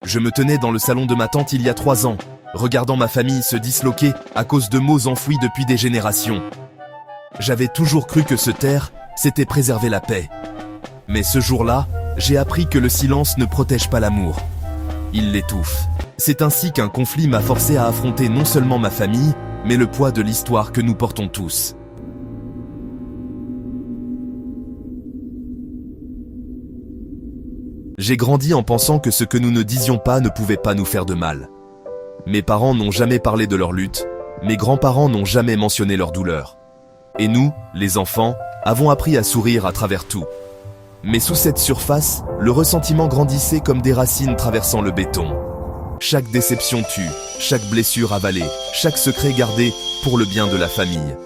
Je me tenais dans le salon de ma tante il y a 3 ans, regardant ma famille se disloquer à cause de maux enfouis depuis des générations. J'avais toujours cru que se taire, c'était préserver la paix. Mais ce jour-là, j'ai appris que le silence ne protège pas l'amour. Il l'étouffe. C'est ainsi qu'un conflit m'a forcé à affronter non seulement ma famille, mais le poids de l'histoire que nous portons tous. J'ai grandi en pensant que ce que nous ne disions pas ne pouvait pas nous faire de mal. Mes parents n'ont jamais parlé de leur lutte, mes grands-parents n'ont jamais mentionné leur douleur. Et nous, les enfants, avons appris à sourire à travers tout. Mais sous cette surface, le ressentiment grandissait comme des racines traversant le béton. Chaque déception tue, chaque blessure avalée, chaque secret gardé pour le bien de la famille.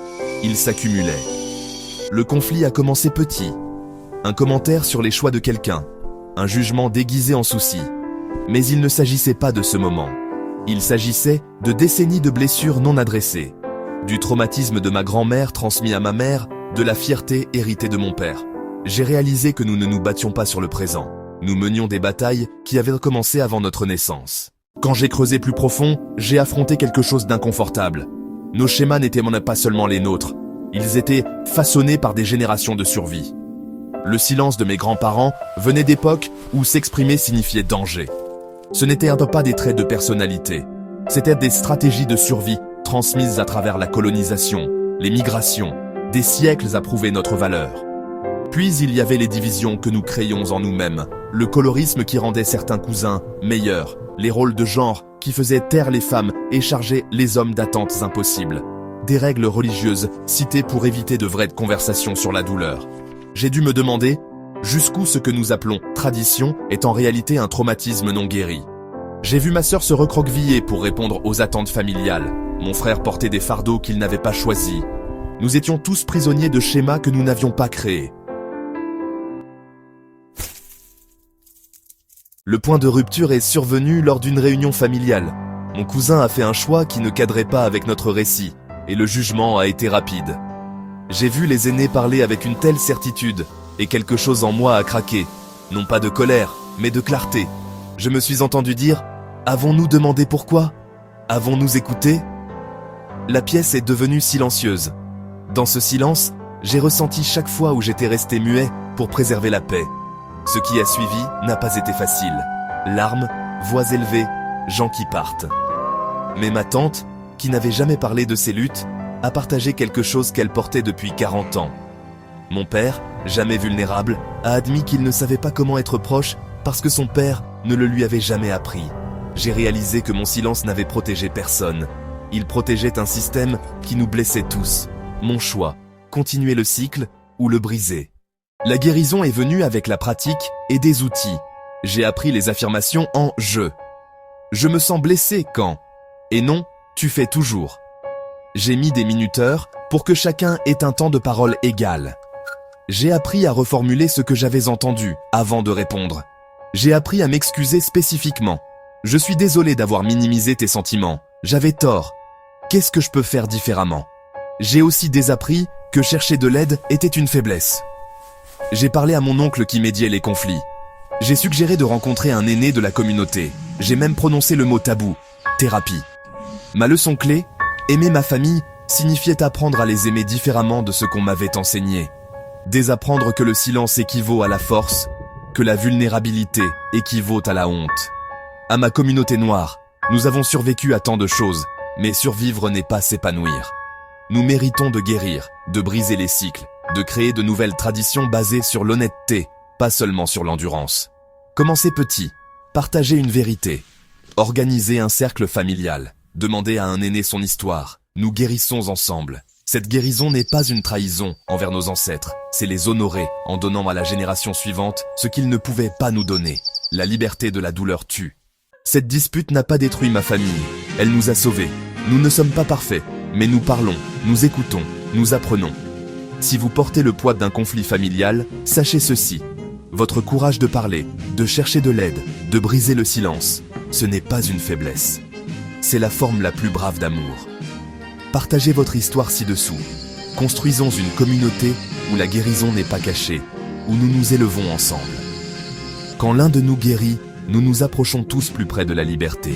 Il s'accumulait. Le conflit a commencé petit. Un commentaire sur les choix de quelqu'un, un jugement déguisé en souci. Mais il ne s'agissait pas de ce moment. Il s'agissait de décennies de blessures non adressées. Du traumatisme de ma grand-mère transmis à ma mère, de la fierté héritée de mon père. J'ai réalisé que nous ne nous battions pas sur le présent. Nous menions des batailles qui avaient commencé avant notre naissance. Quand j'ai creusé plus profond, j'ai affronté quelque chose d'inconfortable. Nos schémas n'étaient pas seulement les nôtres. Ils étaient façonnés par des générations de survie. Le silence de mes grands-parents venait d'époques où s'exprimer signifiait danger. Ce n'étaient pas des traits de personnalité. C'étaient des stratégies de survie transmises à travers la colonisation, les migrations, des siècles à prouver notre valeur. Puis il y avait les divisions que nous créions en nous-mêmes, le colorisme qui rendait certains cousins meilleurs, les rôles de genre qui faisaient taire les femmes et chargeaient les hommes d'attentes impossibles, des règles religieuses citées pour éviter de vraies conversations sur la douleur. J'ai dû me demander jusqu'où ce que nous appelons tradition est en réalité un traumatisme non guéri. J'ai vu ma sœur se recroqueviller pour répondre aux attentes familiales. Mon frère portait des fardeaux qu'il n'avait pas choisis. Nous étions tous prisonniers de schémas que nous n'avions pas créés. Le point de rupture est survenu lors d'une réunion familiale. Mon cousin a fait un choix qui ne cadrait pas avec notre récit, et le jugement a été rapide. J'ai vu les aînés parler avec une telle certitude, et quelque chose en moi a craqué. Non pas de colère, mais de clarté. Je me suis entendu dire « Avons-nous demandé pourquoi ? Avons-nous écouté ?» La pièce est devenue silencieuse. Dans ce silence, j'ai ressenti chaque fois où j'étais resté muet pour préserver la paix. Ce qui a suivi n'a pas été facile. Larmes, voix élevées, gens qui partent. Mais ma tante, qui n'avait jamais parlé de ses luttes, a partagé quelque chose qu'elle portait depuis 40 ans. Mon père, jamais vulnérable, a admis qu'il ne savait pas comment être proche parce que son père ne le lui avait jamais appris. J'ai réalisé que mon silence n'avait protégé personne. Il protégeait un système qui nous blessait tous. Mon choix, continuer le cycle ou le briser. La guérison est venue avec la pratique et des outils. J'ai appris les affirmations en « je ». Je me sens blessé quand « et non, tu fais toujours ». J'ai mis des minuteurs pour que chacun ait un temps de parole égal. J'ai appris à reformuler ce que j'avais entendu avant de répondre. J'ai appris à m'excuser spécifiquement. Je suis désolé d'avoir minimisé tes sentiments. J'avais tort. Qu'est-ce que je peux faire différemment ? J'ai aussi désappris que chercher de l'aide était une faiblesse. J'ai parlé à mon oncle qui médiait les conflits. J'ai suggéré de rencontrer un aîné de la communauté. J'ai même prononcé le mot tabou, thérapie. Ma leçon clé, aimer ma famille, signifiait apprendre à les aimer différemment de ce qu'on m'avait enseigné. Désapprendre que le silence équivaut à la force, que la vulnérabilité équivaut à la honte. À ma communauté noire, nous avons survécu à tant de choses, mais survivre n'est pas s'épanouir. Nous méritons de guérir, de briser les cycles, de créer de nouvelles traditions basées sur l'honnêteté, pas seulement sur l'endurance. Commencez petit, partagez une vérité, organisez un cercle familial, demandez à un aîné son histoire, nous guérissons ensemble. Cette guérison n'est pas une trahison envers nos ancêtres, c'est les honorer en donnant à la génération suivante ce qu'ils ne pouvaient pas nous donner. La liberté de la douleur tue. Cette dispute n'a pas détruit ma famille, elle nous a sauvés. Nous ne sommes pas parfaits, mais nous parlons, nous écoutons, nous apprenons. Si vous portez le poids d'un conflit familial, sachez ceci. Votre courage de parler, de chercher de l'aide, de briser le silence, ce n'est pas une faiblesse. C'est la forme la plus brave d'amour. Partagez votre histoire ci-dessous. Construisons une communauté où la guérison n'est pas cachée, où nous nous élevons ensemble. Quand l'un de nous guérit, nous nous approchons tous plus près de la liberté.